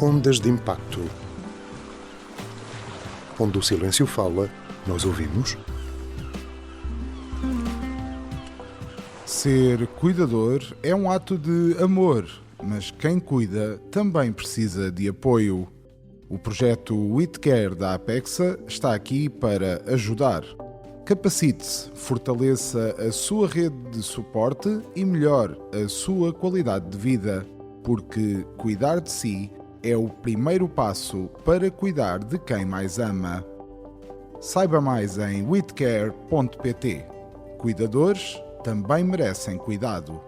Ondas de Impacto. Onde o silêncio fala, nós ouvimos. Ser cuidador é um ato de amor, mas quem cuida também precisa de apoio. O projeto WeCare da Apexa está aqui para ajudar. Capacite-se, fortaleça a sua rede de suporte e melhore a sua qualidade de vida, porque cuidar de si é o primeiro passo para cuidar de quem mais ama. Saiba mais em wecare.pt. Cuidadores também merecem cuidado.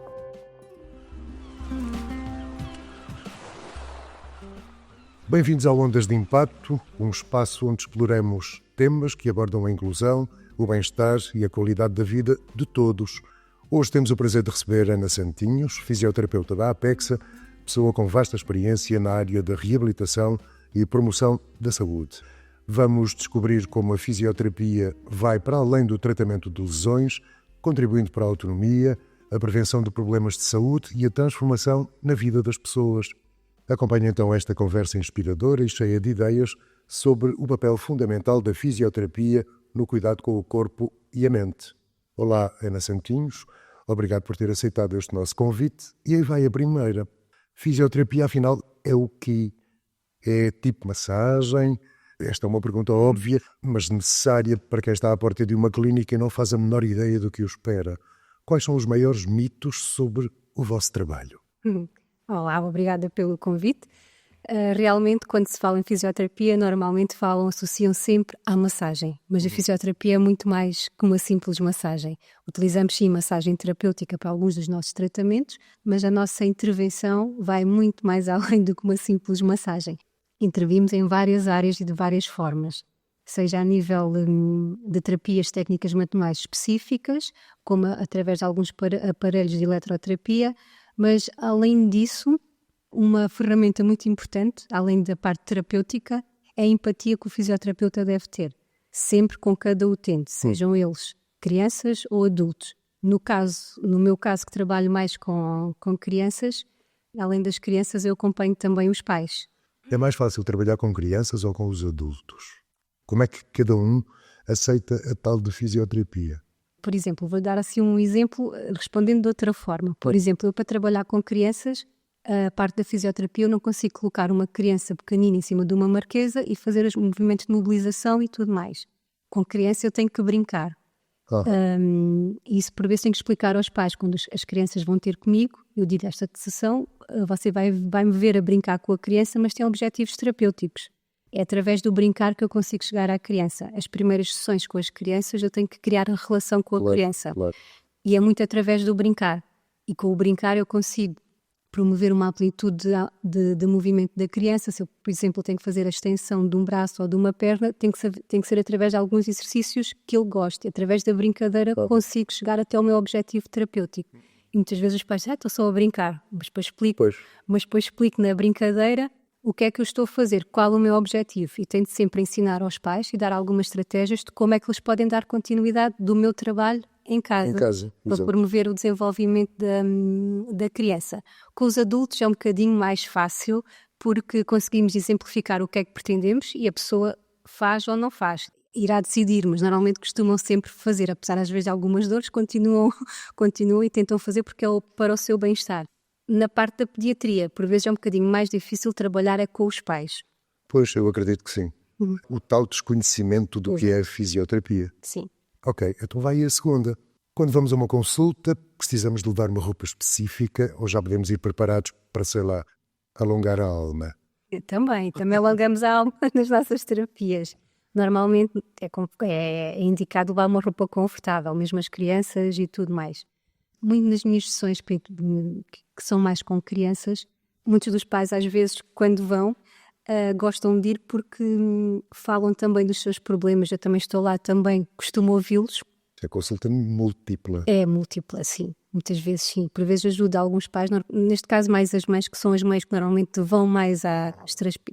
Bem-vindos ao Ondas de Impacto, um espaço onde exploramos temas que abordam a inclusão, o bem-estar e a qualidade da vida de todos. Hoje temos o prazer de receber Ana Santinhos, fisioterapeuta da Apexa, pessoa com vasta experiência na área da reabilitação e promoção da saúde. Vamos descobrir como a fisioterapia vai para além do tratamento de lesões, contribuindo para a autonomia, a prevenção de problemas de saúde e a transformação na vida das pessoas. Acompanhe então esta conversa inspiradora e cheia de ideias sobre o papel fundamental da fisioterapia no cuidado com o corpo e a mente. Olá, Ana Santinhos, obrigado por ter aceitado este nosso convite. E aí vai a primeira. Fisioterapia, afinal, é o quê? É tipo massagem? Esta é uma pergunta óbvia, mas necessária para quem está à porta de uma clínica e não faz a menor ideia do que o espera. Quais são os maiores mitos sobre o vosso trabalho? Olá, obrigada pelo convite. Realmente, quando se fala em fisioterapia, normalmente associam sempre à massagem, mas a fisioterapia é muito mais que uma simples massagem. Utilizamos sim massagem terapêutica para alguns dos nossos tratamentos, mas a nossa intervenção vai muito mais além do que uma simples massagem. Intervimos em várias áreas e de várias formas, seja a nível de terapias técnicas manuais específicas, como através de alguns aparelhos de eletroterapia, mas além disso, uma ferramenta muito importante, além da parte terapêutica, é a empatia que o fisioterapeuta deve ter, sempre com cada utente, sejam eles crianças ou adultos. No meu caso, que trabalho mais com crianças, além das crianças eu acompanho também os pais. É mais fácil trabalhar com crianças ou com os adultos? Como é que cada um aceita a tal de fisioterapia? Por exemplo, vou dar assim um exemplo respondendo de outra forma. Por exemplo, eu para trabalhar com crianças, a parte da fisioterapia eu não consigo colocar uma criança pequenina em cima de uma marquesa e fazer os movimentos de mobilização e tudo mais. Com criança eu tenho que brincar. Isso por vezes tenho que explicar aos pais quando as crianças vão ter comigo. Eu digo esta sessão, você vai me ver a brincar com a criança, mas tem objetivos terapêuticos. É através do brincar que eu consigo chegar à criança. As primeiras sessões com as crianças eu tenho que criar a relação com a criança. Claro. E é muito através do brincar. E com o brincar eu consigo promover uma amplitude de movimento da criança. Se eu, por exemplo, tenho que fazer a extensão de um braço ou de uma perna, tem que ser através de alguns exercícios que ele goste. Através da brincadeira consigo chegar até o meu objetivo terapêutico. E muitas vezes os pais dizem, estou só a brincar. Mas depois explico na brincadeira o que é que eu estou a fazer, qual o meu objetivo. E tento sempre ensinar aos pais e dar algumas estratégias de como é que eles podem dar continuidade do meu trabalho em casa para promover o desenvolvimento da criança. Com os adultos é um bocadinho mais fácil porque conseguimos exemplificar o que é que pretendemos e a pessoa faz ou não faz. Irá decidir, mas normalmente costumam sempre fazer, apesar às vezes de algumas dores, continuam e tentam fazer porque é para o seu bem-estar. Na parte da pediatria, por vezes é um bocadinho mais difícil trabalhar com os pais. Pois, eu acredito que sim. O tal desconhecimento do que é a fisioterapia. Sim. Ok, então vai a segunda. Quando vamos a uma consulta, precisamos de levar uma roupa específica ou já podemos ir preparados para, sei lá, alongar a alma? Também alongamos a alma nas nossas terapias. Normalmente é indicado levar uma roupa confortável, mesmo as crianças e tudo mais. Muito nas minhas sessões que são mais com crianças, muitos dos pais às vezes quando vão gostam de ir porque falam também dos seus problemas. Eu também estou lá, também costumo ouvi-los. É consulta múltipla. É múltipla, sim. Muitas vezes sim. Por vezes ajuda alguns pais, neste caso mais as mães, que são as mães que normalmente vão mais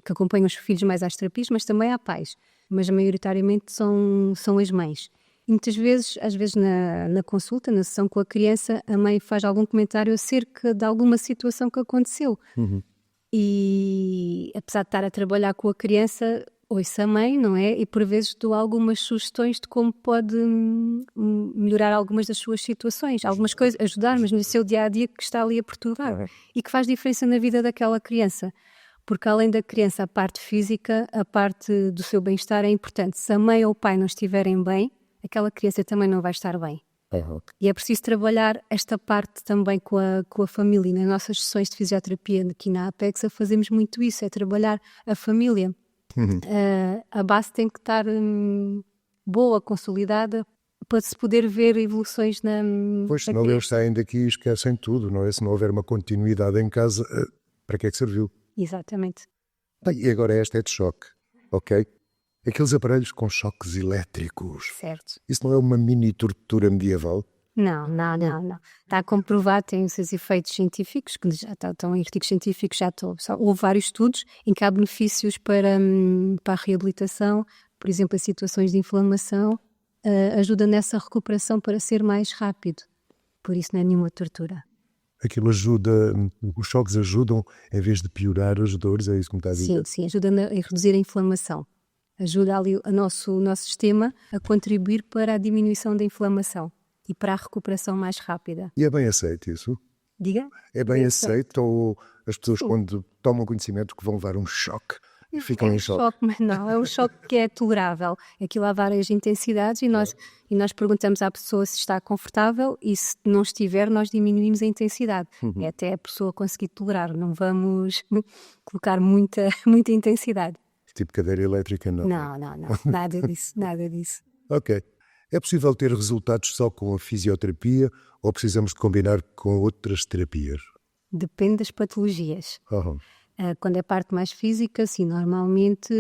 que acompanham os filhos mais às terapias, mas também há pais. Mas maioritariamente são as mães. E muitas vezes, às vezes na consulta, na sessão com a criança, a mãe faz algum comentário acerca de alguma situação que aconteceu. E apesar de estar a trabalhar com a criança, ouço a mãe, não é? E por vezes dou algumas sugestões de como pode melhorar algumas das suas situações. Algumas coisas, ajudar, mas no seu dia-a-dia que está ali a perturbar. E que faz diferença na vida daquela criança. Porque além da criança, a parte física, a parte do seu bem-estar é importante. Se a mãe ou o pai não estiverem bem, aquela criança também não vai estar bem. E é preciso trabalhar esta parte também com a família. Nas nossas sessões de fisioterapia aqui na Apexa fazemos muito isso, é trabalhar a família. A base tem que estar boa, consolidada, para se poder ver evoluções na Pois, senão eles saem daqui e esquecem tudo, não é? Se não houver uma continuidade em casa, para que é que serviu? Exatamente. E agora esta é de choque, ok? Aqueles aparelhos com choques elétricos. Certo. Isso não é uma mini tortura medieval? Não. Está comprovado, tem os seus efeitos científicos, que já estão em artigos científicos, houve vários estudos em que há benefícios para a reabilitação, por exemplo, em situações de inflamação, ajuda nessa recuperação para ser mais rápido. Por isso não é nenhuma tortura. Aquilo ajuda, os choques ajudam, em vez de piorar as dores, é isso que me está a dizer? Sim, ajuda a reduzir a inflamação. Ajuda ali o nosso sistema a contribuir para a diminuição da inflamação e para a recuperação mais rápida. E é bem aceito isso? Diga? É bem aceito ou as pessoas quando tomam conhecimento que vão levar um choque e ficam em choque? Mas não, é um choque que é tolerável. Aquilo há várias intensidades e nós perguntamos à pessoa se está confortável e se não estiver, nós diminuímos a intensidade. É até a pessoa conseguir tolerar, não vamos colocar muita intensidade. Tipo cadeira elétrica, não? Não, nada disso. Ok. É possível ter resultados só com a fisioterapia ou precisamos de combinar com outras terapias? Depende das patologias. Oh. Quando é parte mais física, sim, normalmente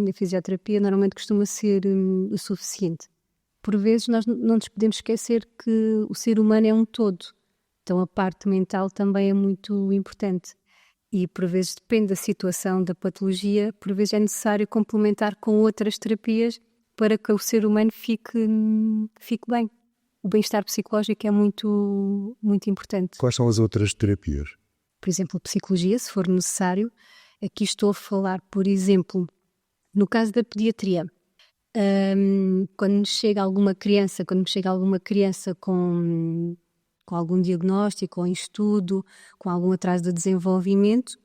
a fisioterapia normalmente costuma ser o suficiente. Por vezes nós não nos podemos esquecer que o ser humano é um todo. Então a parte mental também é muito importante. E por vezes depende da situação, da patologia, por vezes é necessário complementar com outras terapias para que o ser humano fique bem. O bem-estar psicológico é muito, muito importante. Quais são as outras terapias? Por exemplo, psicologia, se for necessário. Aqui estou a falar, por exemplo, no caso da pediatria. Quando me chega alguma criança com algum diagnóstico ou em estudo, com algum atraso de desenvolvimento,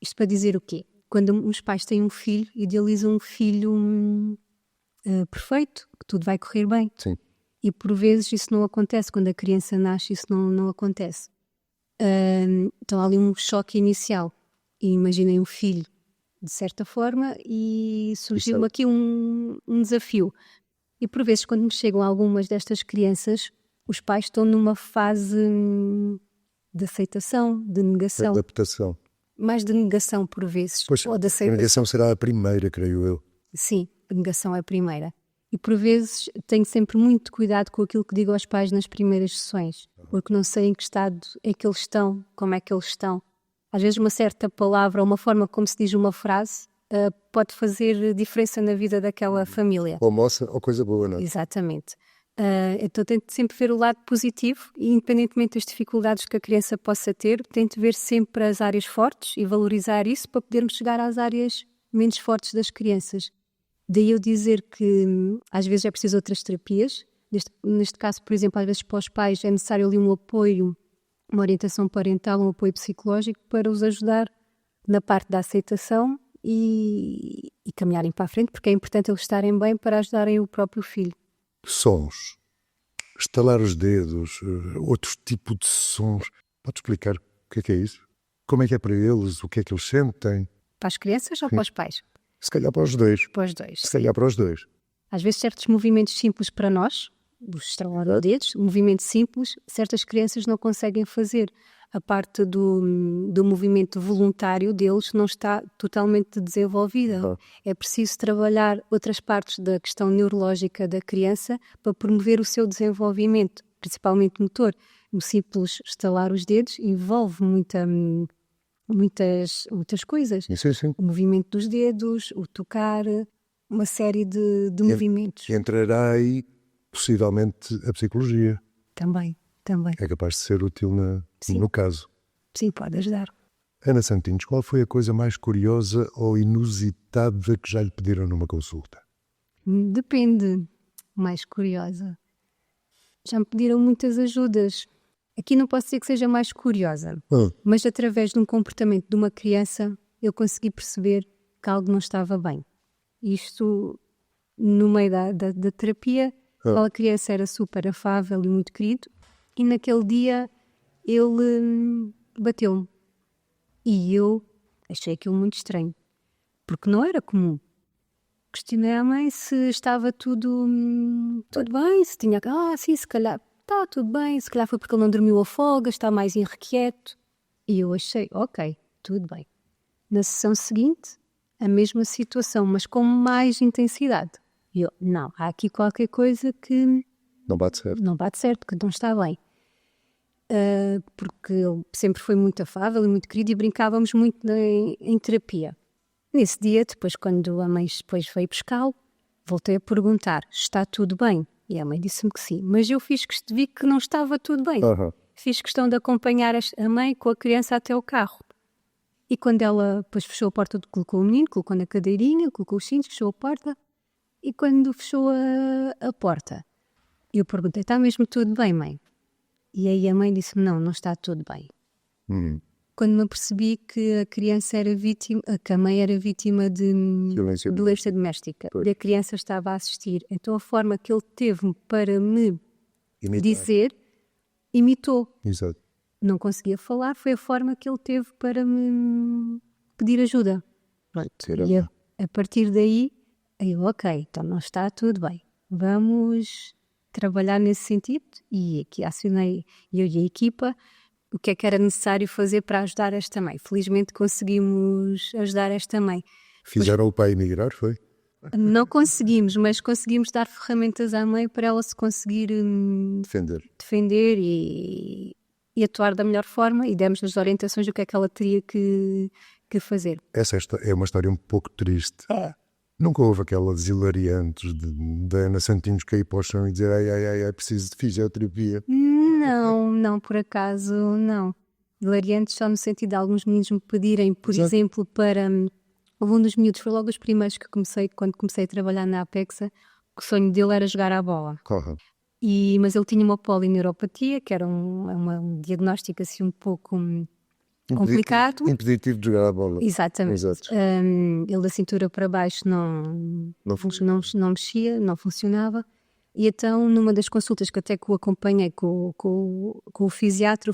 isto para dizer o quê? Quando os pais têm um filho, idealizam um filho perfeito, que tudo vai correr bem. Sim. E por vezes isso não acontece, quando a criança nasce isso não acontece. Então há ali um choque inicial. E imaginem um filho, de certa forma, e surgiu aqui um desafio. E por vezes quando me chegam algumas destas crianças, os pais estão numa fase de aceitação, de negação. Adaptação. Mais de negação por vezes. Pois, ou de a aceitação. negação será a primeira, creio eu. Sim, a negação é a primeira. E por vezes tenho sempre muito cuidado com aquilo que digo aos pais nas primeiras sessões, porque não sei em que estado é que eles estão, como é que eles estão. Às vezes uma certa palavra, uma forma como se diz uma frase, pode fazer diferença na vida daquela família. Ou moça ou coisa boa, não é? Exatamente. Então tento sempre ver o lado positivo e independentemente das dificuldades que a criança possa ter, tento ver sempre as áreas fortes e valorizar isso para podermos chegar às áreas menos fortes das crianças. Daí eu dizer que às vezes é preciso outras terapias. Neste caso, por exemplo, às vezes para os pais é necessário ali um apoio, uma orientação parental, um apoio psicológico para os ajudar na parte da aceitação e caminharem para a frente, porque é importante eles estarem bem para ajudarem o próprio filho. Sons. Estalar os dedos, outro tipo de sons. Pode explicar o que é isso? Como é que é para eles? O que é que eles sentem? Para as crianças ou para os pais? Se calhar para os dois. Para os dois. Se calhar para os dois. Às vezes certos movimentos simples para nós, os estalar os dedos, um movimento simples, certas crianças não conseguem fazer. A parte do movimento voluntário deles não está totalmente desenvolvida. É preciso trabalhar outras partes da questão neurológica da criança para promover o seu desenvolvimento, principalmente motor. O simples estalar os dedos envolve muitas coisas. Sim. O movimento dos dedos, o tocar, uma série de movimentos. Entrará aí, possivelmente, a psicologia. Também. É capaz de ser útil no caso. Sim, pode ajudar. Ana Santinhos, qual foi a coisa mais curiosa ou inusitada que já lhe pediram numa consulta? Depende. Mais curiosa. Já me pediram muitas ajudas. Aqui não posso dizer que seja mais curiosa, mas através de um comportamento de uma criança eu consegui perceber que algo não estava bem. Isto, no meio da terapia, aquela criança era super afável e muito querido, e naquele dia ele bateu-me. E eu achei aquilo muito estranho, porque não era comum. Questionei à mãe se estava tudo bem, se tinha... sim, se calhar está tudo bem, se calhar foi porque ele não dormiu a folga, está mais irrequieto. E eu achei, ok, tudo bem. Na sessão seguinte, a mesma situação, mas com mais intensidade. E eu, não, há aqui qualquer coisa que Não bate certo. não bate certo, que não está bem. Porque ele sempre foi muito afável e muito querido e brincávamos muito em terapia. Nesse dia, depois, quando a mãe depois veio pescá-lo, voltei a perguntar, está tudo bem? E a mãe disse-me que sim, mas eu vi que não estava tudo bem. Fiz questão de acompanhar a mãe com a criança até o carro. E quando ela depois fechou a porta, colocou o menino, colocou na cadeirinha, colocou os cintos, fechou a porta. E quando fechou a porta, eu perguntei, está mesmo tudo bem, mãe? E aí a mãe disse-me, não está tudo bem. Quando me apercebi que a criança era vítima, que a mãe era vítima de violência doméstica, e a criança estava a assistir, então a forma que ele teve para me dizer, imitou. Exato. Não conseguia falar, foi a forma que ele teve para me pedir ajuda. E a partir daí, eu, ok, então não está tudo bem, vamos trabalhar nesse sentido, e aqui acionei eu e a equipa o que é que era necessário fazer para ajudar esta mãe. Felizmente conseguimos ajudar esta mãe. Fizeram o pai emigrar, foi? Não conseguimos, mas conseguimos dar ferramentas à mãe para ela se conseguir defender e atuar da melhor forma, e demos-lhes orientações do que é que ela teria que fazer. Essa é uma história um pouco triste. Nunca houve aquela desilariante da Ana Santinhos cair para o chão e dizer ai, preciso de fisioterapia. Não, por acaso, não. Hilariantes só no sentido de alguns meninos me pedirem, por exemplo, para... Houve um dos miúdos, foi logo os primeiros que quando comecei a trabalhar na Apexa, o sonho dele era jogar à bola. Mas ele tinha uma polineuropatia, que era um diagnóstico assim um pouco complicado. Impeditivo de jogar à bola. Exatamente. Ele da cintura para baixo não mexia, não funcionava. E então, numa das consultas que até que o acompanhei com o fisiatra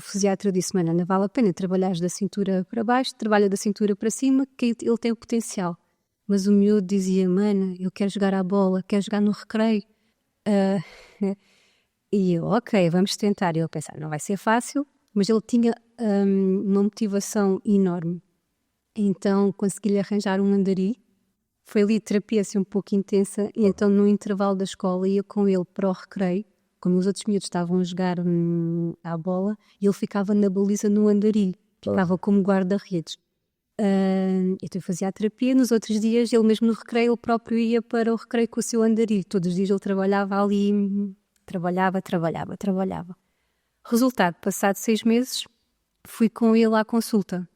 disse, Ana, vale a pena trabalhares da cintura para baixo, trabalha da cintura para cima, que ele tem o potencial. Mas o miúdo dizia, Ana, eu quero jogar à bola, quero jogar no recreio. E eu, ok, vamos tentar. E eu pensar, não vai ser fácil, mas ele tinha uma motivação enorme. Então, consegui-lhe arranjar um andarilho. Foi ali terapia assim um pouco intensa, e então no intervalo da escola ia com ele para o recreio, como os outros miúdos estavam a jogar à bola, e ele ficava na baliza no andarilho, ficava como guarda-redes. Então eu fazia a terapia, nos outros dias ele mesmo no recreio, ele próprio ia para o recreio com o seu andarilho, todos os dias ele trabalhava ali, trabalhava. Resultado, passado 6 meses, fui com ele à consulta,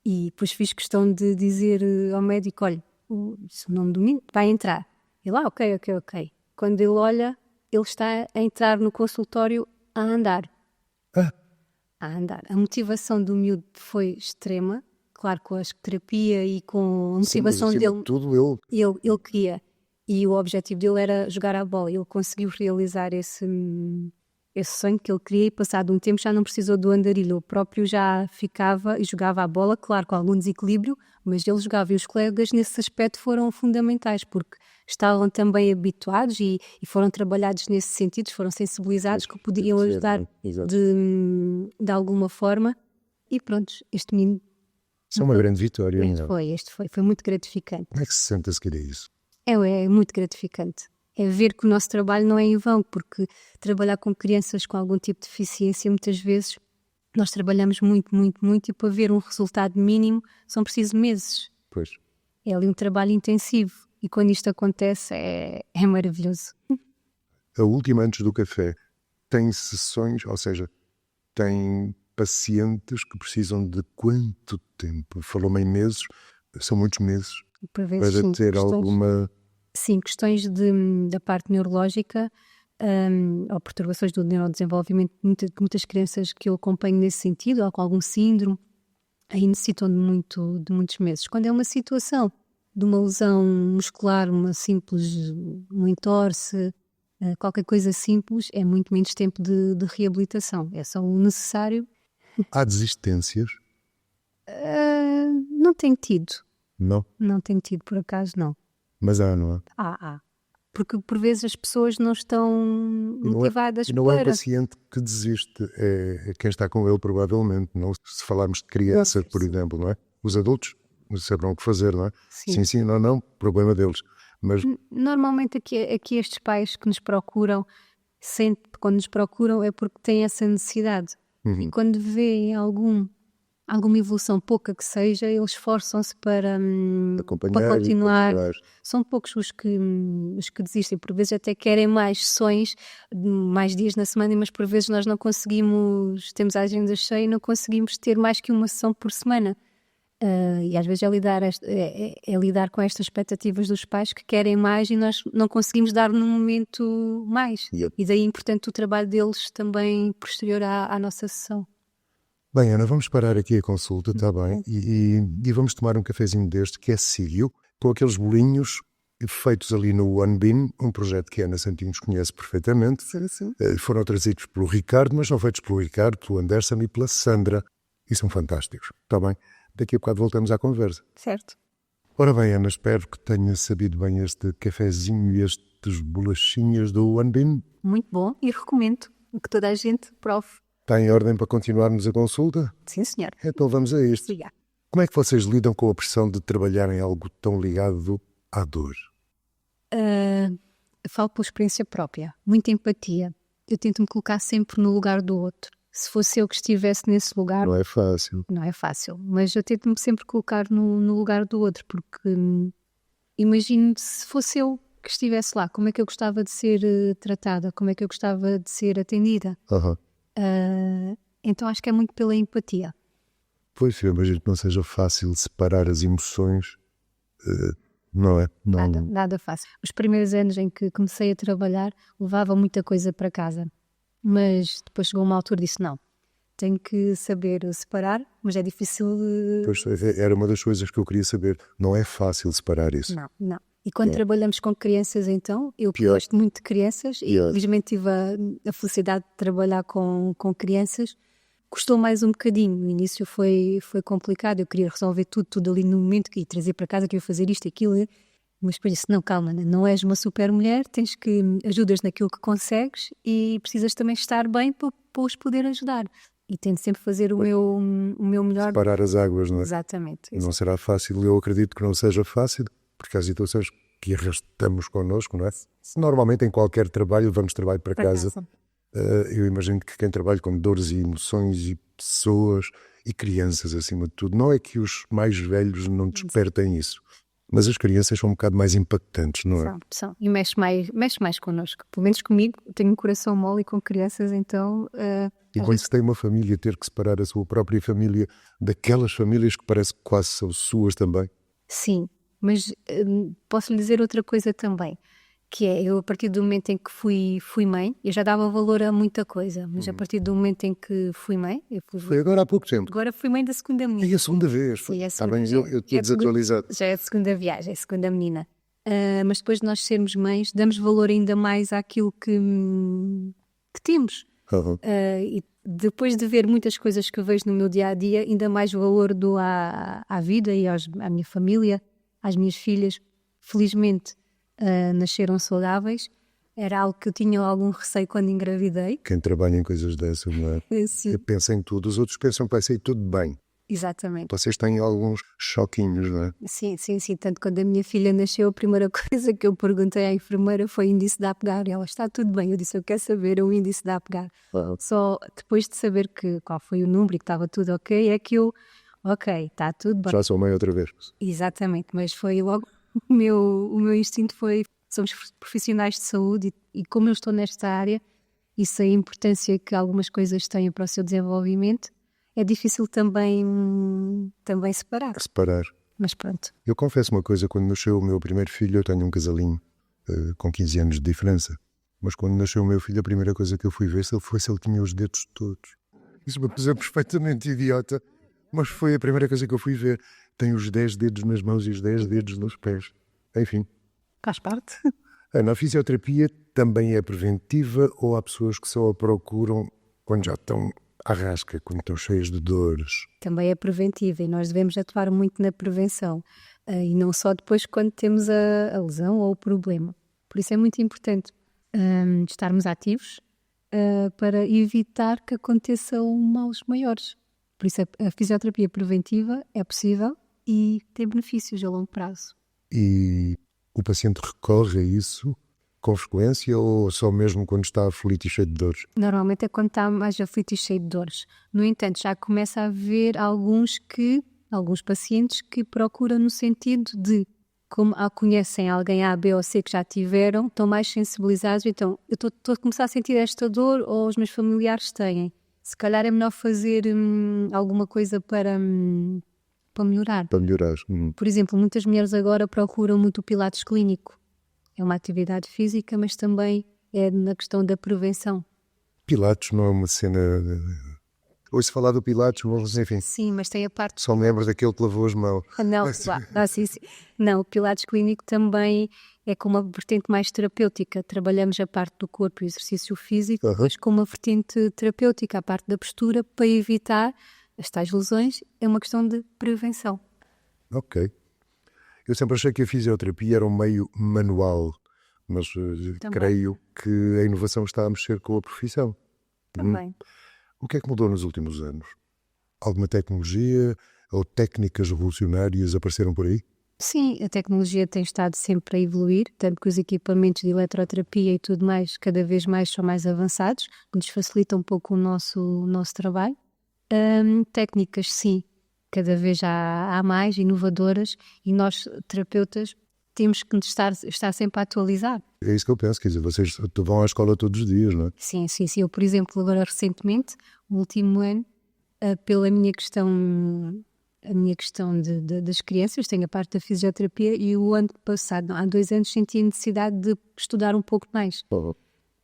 e depois fiz questão de dizer ao médico, olha, o nome do menino vai entrar. Ele, ok. Quando ele olha, ele está a entrar no consultório a andar. A motivação do miúdo foi extrema, claro, com a terapia e com a motivação dele. Tudo ele queria. E o objetivo dele era jogar a bola. Ele conseguiu realizar esse sonho que ele queria, e passado um tempo já não precisou do andarilho. Ele próprio já ficava e jogava a bola, claro, com algum desequilíbrio, mas ele jogava, e os colegas nesse aspecto foram fundamentais, porque estavam também habituados e foram trabalhados nesse sentido, foram sensibilizados que podiam ajudar de alguma forma. E pronto, este menino... Isso é uma grande vitória. Este foi muito gratificante. Como é que se sente a seguir a isso? É muito gratificante. É ver que o nosso trabalho não é em vão, porque trabalhar com crianças com algum tipo de deficiência, muitas vezes nós trabalhamos muito, e para ver um resultado mínimo são precisos meses. Pois. É ali um trabalho intensivo, e quando isto acontece é maravilhoso. A última antes do café tem sessões, ou seja, tem pacientes que precisam de quanto tempo? Falou-me em meses, são muitos meses Por vezes, para sim, ter questões, alguma... sim, questões da parte neurológica, ou perturbações do neurodesenvolvimento de muitas crianças que eu acompanho nesse sentido, ou com algum síndrome, aí necessitam de muitos meses. Quando é uma situação de uma lesão muscular, uma simples, um entorse, qualquer coisa simples, é muito menos tempo de reabilitação. É só o necessário. Há desistências? Não tenho tido. Não, Não tenho tido, por acaso, não. mas há, não é? Há. Porque por vezes as pessoas não estão motivadas E não é o para... paciente que desiste, é quem está com ele, provavelmente. Não, se falarmos de criança, por exemplo, não é? Os adultos saberão o que fazer, não é? Sim. Sim, não, problema deles. Mas Normalmente aqui estes pais que nos procuram, quando nos procuram é porque têm essa necessidade. E quando vêem alguma evolução, pouca que seja, eles esforçam-se para acompanhar continuar. e para... São poucos os que desistem. Por vezes até querem mais sessões, mais dias na semana, mas por vezes nós não conseguimos, temos a agenda cheia e não conseguimos ter mais que uma sessão por semana. E às vezes é lidar com estas expectativas dos pais que querem mais e nós não conseguimos dar no momento mais. Yep. E daí é importante o trabalho deles também posterior à nossa sessão. Bem, Ana, vamos parar aqui a consulta, está bem? E vamos tomar um cafezinho deste, que é Sírio, com aqueles bolinhos feitos ali no One Bean, um projeto que a Ana Santinhos conhece perfeitamente. Sim. Foram trazidos pelo Ricardo, mas são feitos pelo Ricardo, pelo Anderson e pela Sandra. E são fantásticos, está bem? Daqui a bocado voltamos à conversa. Certo. Ora bem, Ana, espero que tenha sabido bem este cafezinho e estes bolachinhas do One Bean. Muito bom e recomendo que toda a gente prove. Está em ordem para continuarmos a consulta? Sim, senhor. Então vamos a isto. Obrigada. Como é que vocês lidam com a pressão de trabalhar em algo tão ligado à dor? Falo por experiência própria. Muita empatia. Eu tento me colocar sempre no lugar do outro. Se fosse eu que estivesse nesse lugar... Não é fácil. Não é fácil, mas eu tento-me sempre colocar no lugar do outro, porque imagino se fosse eu que estivesse lá, como é que eu gostava de ser tratada, como é que eu gostava de ser atendida. Então acho que é muito pela empatia. Pois, eu imagino que não seja fácil separar as emoções, não é? Não. Nada fácil. Os primeiros anos em que comecei a trabalhar, levava muita coisa para casa, mas depois chegou uma altura e disse não. Tenho que saber separar, mas é difícil. Pois, era uma das coisas que eu queria saber. Não é fácil separar isso. Não. E quando trabalhamos com crianças, então, eu Pior. gosto muito de crianças e Pior. felizmente tive a felicidade de trabalhar com crianças. Custou mais um bocadinho. No início foi complicado. Eu queria resolver tudo ali no momento, que ia trazer para casa, que ia fazer isto, aquilo. Mas depois disse, não, calma, não és uma super mulher, tens que ajudas naquilo que consegues e precisas também estar bem para os poder ajudar. E tento sempre fazer o meu melhor. Separar as águas, não é? Exatamente. Não será fácil, eu acredito que não seja fácil, porque há situações que arrastamos connosco, não é? Normalmente em qualquer trabalho, levamos trabalho para casa. Eu imagino que quem trabalha com dores e emoções e pessoas e crianças acima de tudo, não é que os mais velhos não despertem isso, mas as crianças são um bocado mais impactantes, não é? São. E mexe mais connosco. Pelo menos comigo, tenho um coração mole com crianças, então... E quando se tem uma família, ter que separar a sua própria família daquelas famílias que parece que quase são suas também. Sim, mas posso lhe dizer outra coisa também, que é, eu a partir do momento em que fui mãe, eu já dava valor a muita coisa, mas a partir do momento em que fui mãe... Foi agora há pouco tempo. Agora fui mãe da segunda menina. E a segunda vez. Sim, a Está segunda bem, eu estou desatualizado. Já é a segunda viagem, é a segunda menina. Mas depois de nós sermos mães, damos valor ainda mais àquilo que temos. E depois de ver muitas coisas que eu vejo no meu dia-a-dia, ainda mais valor dou à vida e à minha família, às minhas filhas. Felizmente nasceram saudáveis. Era algo que eu tinha algum receio quando engravidei. Quem trabalha em coisas dessas, não é? Sim. Pensa em tudo, os outros pensam que vai sair tudo bem. Exatamente. Vocês têm alguns choquinhos, não é? Sim. Tanto quando a minha filha nasceu, a primeira coisa que eu perguntei à enfermeira foi o índice de apegar. E ela, está tudo bem. Eu disse, eu quero saber o índice de apegar. Só depois de saber qual foi o número e que estava tudo ok, é que eu, ok, está tudo bem. Já sou mãe outra vez. Exatamente, mas foi logo, o meu instinto foi, somos profissionais de saúde e como eu estou nesta área e sei a importância que algumas coisas têm para o seu desenvolvimento, é difícil também separar. Separar. Mas pronto. Eu confesso uma coisa, quando nasceu o meu primeiro filho, eu tenho um casalinho com 15 anos de diferença. Mas quando nasceu o meu filho, a primeira coisa que eu fui ver foi se ele tinha os dedos todos. Isso me pareceu perfeitamente idiota, mas foi a primeira coisa que eu fui ver. Tem os 10 dedos nas mãos e os 10 dedos nos pés. Enfim. Faz parte. A fisioterapia também é preventiva ou há pessoas que só a procuram quando já estão à rasca, quando estão cheias de dores? Também é preventiva e nós devemos atuar muito na prevenção. E não só depois quando temos a lesão ou o problema. Por isso é muito importante estarmos ativos para evitar que aconteçam males maiores. Por isso a fisioterapia preventiva é possível e tem benefícios a longo prazo. E o paciente recorre a isso com frequência ou só mesmo quando está aflito e cheio de dores? Normalmente é quando está mais aflito e cheio de dores. No entanto, já começa a haver alguns pacientes que procuram no sentido de, como conhecem alguém A, B ou C que já tiveram, estão mais sensibilizados, então eu estou a começar a sentir esta dor ou os meus familiares têm. Se calhar é melhor fazer alguma coisa para melhorar. Para melhorar. Por exemplo, muitas mulheres agora procuram muito o Pilates clínico. É uma atividade física, mas também é na questão da prevenção. Pilates não é uma cena... Ouço falar do Pilates, mas enfim... Sim, mas tem a parte... Só me lembro daquele que lavou as mãos. Sim. Não, o Pilates clínico também é com uma vertente mais terapêutica. Trabalhamos a parte do corpo e o exercício físico, mas com uma vertente terapêutica, a parte da postura, para evitar as tais lesões. É uma questão de prevenção. Ok. Eu sempre achei que a fisioterapia era um meio manual, mas creio que a inovação está a mexer com a profissão. Também. O que é que mudou nos últimos anos? Alguma tecnologia ou técnicas revolucionárias apareceram por aí? Sim, a tecnologia tem estado sempre a evoluir, tanto que os equipamentos de eletroterapia e tudo mais, cada vez mais são mais avançados, que nos facilitam um pouco o nosso trabalho. Técnicas, sim, cada vez há mais inovadoras e nós, terapeutas, temos que estar sempre a atualizar. É isso que eu penso, quer dizer, vocês vão à escola todos os dias, não é? Sim. Eu, por exemplo, agora recentemente, no último ano, pela minha questão das crianças, tenho a parte da fisioterapia e o ano passado, há 2 anos, senti a necessidade de estudar um pouco mais.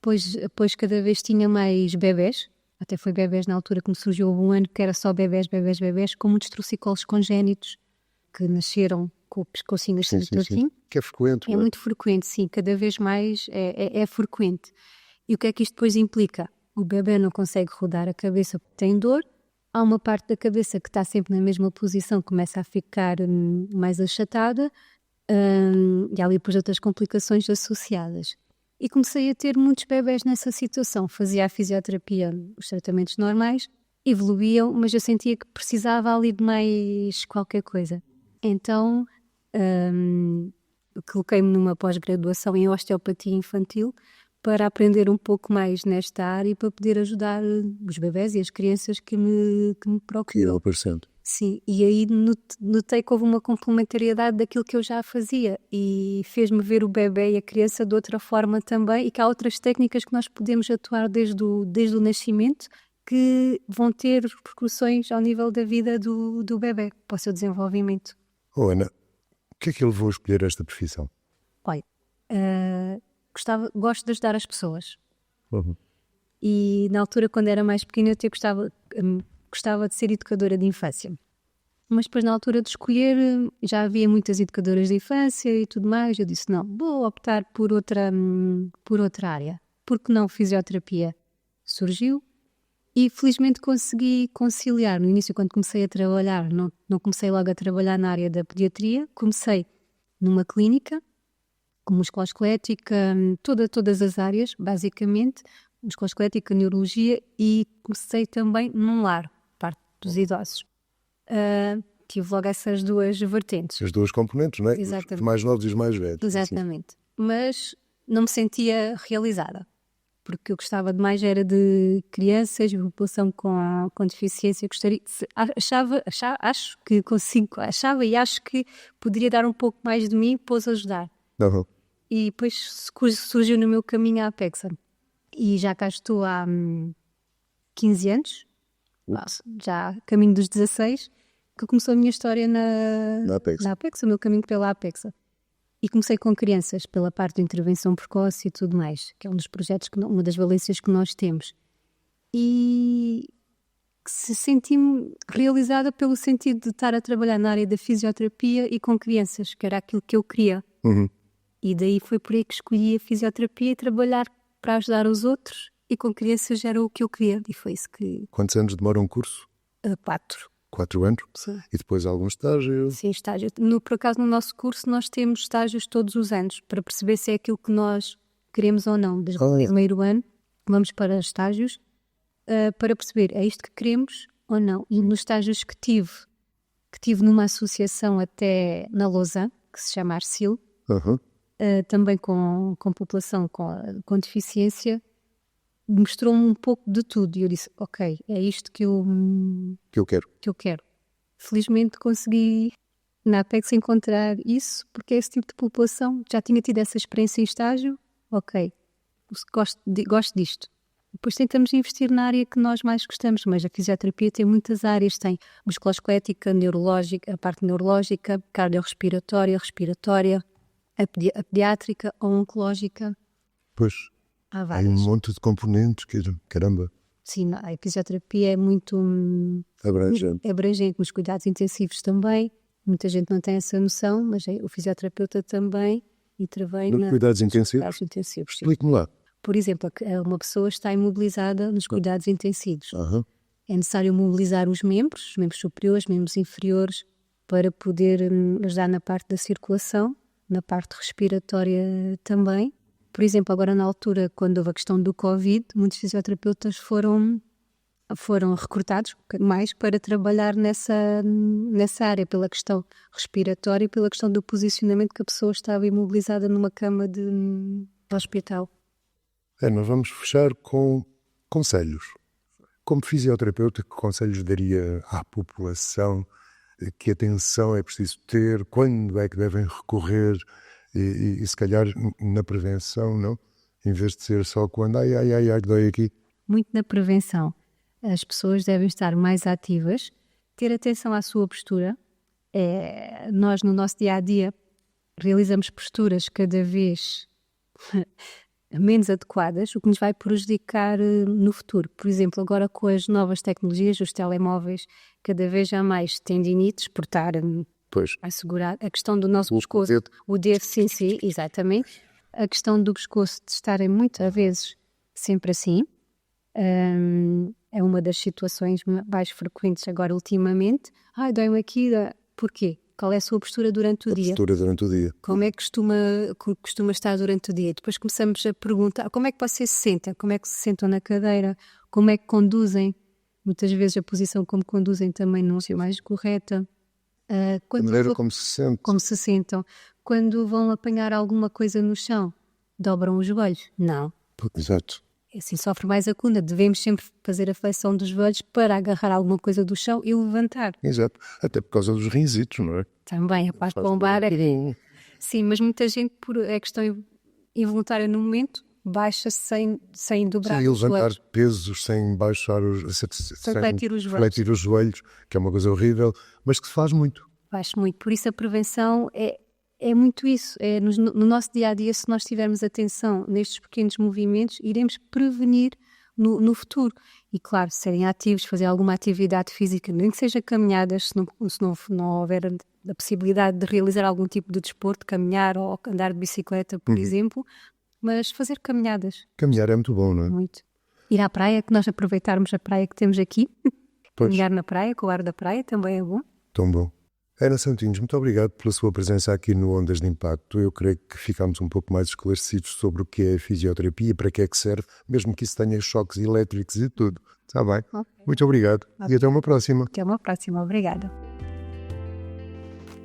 Pois cada vez tinha mais bebés, até foi bebés na altura que me surgiu um ano que era só bebés, com muitos torcicolos congénitos que nasceram com o pescocinho assim tortinho. Que é frequente. É muito frequente, sim, cada vez mais é frequente. E o que é que isto depois implica? O bebê não consegue rodar a cabeça porque tem dor, há uma parte da cabeça que está sempre na mesma posição, começa a ficar mais achatada, e há ali depois outras complicações associadas. E comecei a ter muitos bebés nessa situação. Fazia a fisioterapia, os tratamentos normais, evoluíam, mas eu sentia que precisava ali de mais qualquer coisa. Então, coloquei-me numa pós-graduação em osteopatia infantil para aprender um pouco mais nesta área e para poder ajudar os bebés e as crianças que me procuram. Que é o parecendo. Sim, e aí notei que houve uma complementariedade daquilo que eu já fazia e fez-me ver o bebé e a criança de outra forma também e que há outras técnicas que nós podemos atuar desde o nascimento que vão ter repercussões ao nível da vida do bebé, para o seu desenvolvimento. Ana, o que é que levou a escolher esta profissão? Olha, gosto de ajudar as pessoas. E na altura, quando era mais pequena, eu gostava de ser educadora de infância. Mas depois, na altura de escolher, já havia muitas educadoras de infância e tudo mais. Eu disse, não, vou optar por outra área. Porque não fisioterapia? Surgiu e felizmente consegui conciliar. No início, quando comecei a trabalhar, não comecei logo a trabalhar na área da pediatria. Comecei numa clínica, com musculoesquelética, todas as áreas, basicamente. Musculoesquelética, neurologia e comecei também num lar, parte dos idosos. Tive logo essas duas vertentes. As duas componentes, não é? Exatamente. Os mais novos e os mais velhos. Exatamente. Mas não me sentia realizada, porque eu gostava de mais era de crianças, população com deficiência. Acho que poderia dar um pouco mais de mim para os ajudar. E depois surgiu no meu caminho a Apexa. E já cá estou há 15 anos. já a caminho dos 16, que começou a minha história na Apexa, o meu caminho pela Apexa. E comecei com crianças, pela parte de intervenção precoce e tudo mais, que é um dos projetos, uma das valências que nós temos. E senti-me realizada pelo sentido de estar a trabalhar na área da fisioterapia e com crianças, que era aquilo que eu queria. E daí foi por aí que escolhi a fisioterapia e trabalhar para ajudar os outros, e com crianças era o que eu queria. E foi isso que... Quantos anos demora um curso? 4. 4 anos? Sim. E depois algum estágio? Sim, estágio. Por acaso, no nosso curso, nós temos estágios todos os anos, para perceber se é aquilo que nós queremos ou não. Desde o primeiro ano, vamos para estágios, para perceber, é isto que queremos ou não. E nos estágios que tive numa associação até na Lausanne, que se chama Arcil, também com população com deficiência, mostrou-me um pouco de tudo. E eu disse, ok, é isto que eu quero. Felizmente consegui na Apex encontrar isso, porque é esse tipo de população. Já tinha tido essa experiência em estágio, ok, gosto disto. Depois tentamos investir na área que nós mais gostamos, mas a fisioterapia tem muitas áreas, tem musculoesquelética, neurológica, a parte neurológica, cardiorrespiratória, respiratória, a pediátrica, a oncológica. Pois, Há há várias. um monte de componentes, caramba, Sim, a fisioterapia é muito abrangente. nos cuidados intensivos também. Muita gente não tem essa noção, mas o fisioterapeuta também intervém Nos cuidados intensivos? cuidados intensivos, sim. Explique-me lá. Por exemplo, uma pessoa está imobilizada nos cuidados intensivos. É necessário mobilizar os membros superiores, membros inferiores, para poder ajudar na parte da circulação, na parte respiratória também. Por exemplo, agora na altura, quando houve a questão do Covid, muitos fisioterapeutas foram recrutados mais para trabalhar nessa área, pela questão respiratória e pela questão do posicionamento, que a pessoa estava imobilizada numa cama de hospital. Nós vamos fechar com conselhos. Como fisioterapeuta, que conselhos daria à população? Que atenção é preciso ter? Quando é que devem recorrer? E se calhar na prevenção, não? Em vez de ser só quando ai, dói aqui. Muito na prevenção. As pessoas devem estar mais ativas, ter atenção à sua postura. Nós, no nosso dia-a-dia, realizamos posturas cada vez menos adequadas, o que nos vai prejudicar no futuro. Por exemplo, agora com as novas tecnologias, os telemóveis, cada vez há mais tendinites por estar a segurar. A questão do nosso pescoço, o deficiência, exatamente. A questão do pescoço de estarem muitas vezes sempre assim, é uma das situações mais frequentes agora ultimamente. Dói-me aqui, porquê? Qual é a sua postura durante o dia? Postura durante o dia. Como é que costuma estar durante o dia? Depois começamos a perguntar como é que vocês se sentem? Como é que se sentam na cadeira? Como é que conduzem? Muitas vezes a posição como conduzem também não é mais correta. A maneira como se sente. Como se sentam. Quando vão apanhar alguma coisa no chão, dobram os joelhos? Não. Exato. Assim sofre mais a coluna. Devemos sempre fazer a flexão dos joelhos para agarrar alguma coisa do chão e levantar. Exato. Até por causa dos rinzitos, não é? Também, a parte lombar. Sim, mas muita gente, por questão involuntária no momento, baixa sem dobrar sem os levantar joelhos. pesos, sem baixar sem fletir os joelhos. Que é uma coisa horrível, mas que se faz muito. Faz muito. Por isso a prevenção é muito isso. No nosso dia-a-dia, se nós tivermos atenção nestes pequenos movimentos, iremos prevenir no futuro. E claro, serem ativos, fazer alguma atividade física, nem que seja caminhadas, se não houver a possibilidade de realizar algum tipo de desporto, caminhar ou andar de bicicleta, por exemplo, mas fazer caminhadas. Caminhar é muito bom, não é? Muito. Ir à praia, que nós aproveitarmos a praia que temos aqui. Caminhar na praia, com o ar da praia, também é bom. Tão bom. Ana Santinhos, muito obrigado pela sua presença aqui no Ondas de Impacto. Eu creio que ficámos um pouco mais esclarecidos sobre o que é a fisioterapia, para que é que serve, mesmo que isso tenha choques elétricos e tudo. Está bem? Okay. Muito obrigado. Okay. E até uma próxima. Até uma próxima. Obrigada.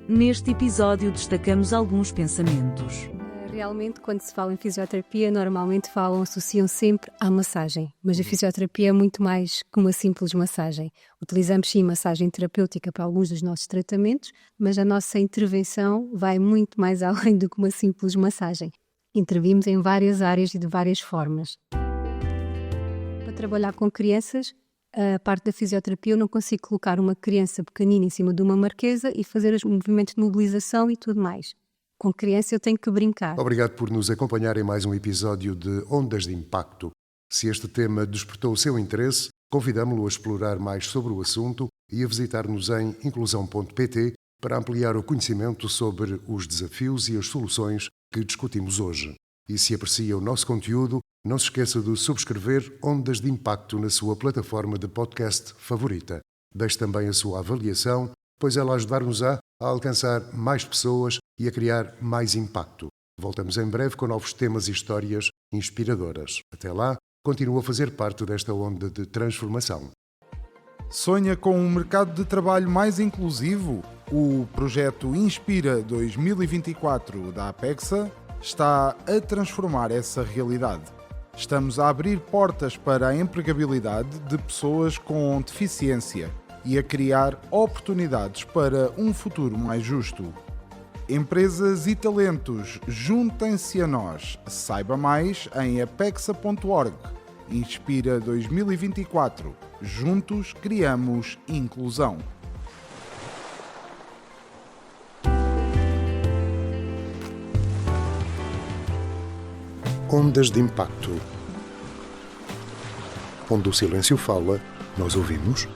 Neste episódio destacamos alguns pensamentos. Realmente, quando se fala em fisioterapia, normalmente associam sempre à massagem. Mas a fisioterapia é muito mais que uma simples massagem. Utilizamos sim massagem terapêutica para alguns dos nossos tratamentos, mas a nossa intervenção vai muito mais além do que uma simples massagem. Intervimos em várias áreas e de várias formas. Para trabalhar com crianças, a parte da fisioterapia, eu não consigo colocar uma criança pequenina em cima de uma marquesa e fazer os movimentos de mobilização e tudo mais. Com criança eu tenho que brincar. Obrigado por nos acompanhar em mais um episódio de Ondas de Impacto. Se este tema despertou o seu interesse, convidamo-lo a explorar mais sobre o assunto e a visitar-nos em inclusão.pt para ampliar o conhecimento sobre os desafios e as soluções que discutimos hoje. E se aprecia o nosso conteúdo, não se esqueça de subscrever Ondas de Impacto na sua plataforma de podcast favorita. Deixe também a sua avaliação, pois ela ajudar-nos-á a alcançar mais pessoas e a criar mais impacto. Voltamos em breve com novos temas e histórias inspiradoras. Até lá, continua a fazer parte desta onda de transformação. Sonha com um mercado de trabalho mais inclusivo? O projeto Inspira 2024 da Apexa está a transformar essa realidade. Estamos a abrir portas para a empregabilidade de pessoas com deficiência e a criar oportunidades para um futuro mais justo. Empresas e talentos, juntem-se a nós. Saiba mais em apexa.org. Inspira 2024. Juntos criamos inclusão. Ondas de Impacto. Onde o silêncio fala, nós ouvimos.